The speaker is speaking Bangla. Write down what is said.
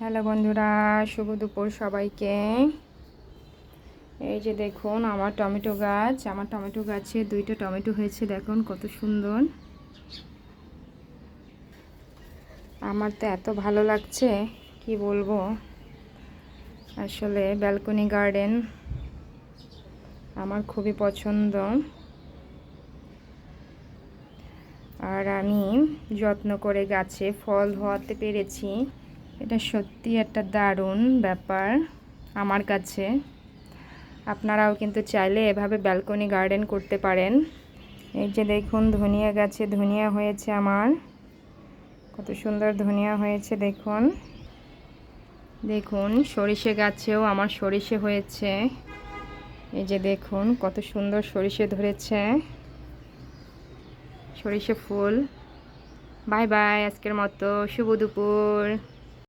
হ্যালো বন্ধুরা, শুভ দুপুর সবাইকে। এই যে দেখুন আমার টমেটো গাছে দুইটা টমেটো হয়েছে, দেখুন কত সুন্দর। আমার তো এত ভালো লাগছে কি বলবো। আসলে ব্যালকনি গার্ডেন আমার খুবই পছন্দ, আর আমি যত্ন করে গাছে ফল হওয়াতে পেরেছি। এটা সত্যি একটা দারুণ ব্যাপার আমার কাছে। আপনারাও কিন্তু চাইলে এভাবে ব্যালকনি গার্ডেন করতে পারেন। এই যে দেখুন ধনিয়া গাছে ধনিয়া হয়েছে আমার, কত সুন্দর ধনিয়া হয়েছে দেখুন। দেখুন সরিষে গাছেও আমার সরিষে হয়েছে। এই যে দেখুন কত সুন্দর সরিষে ধরেছে, সরিষে ফুল। বাই বাই, আজকের মতো শুভ দুপুর।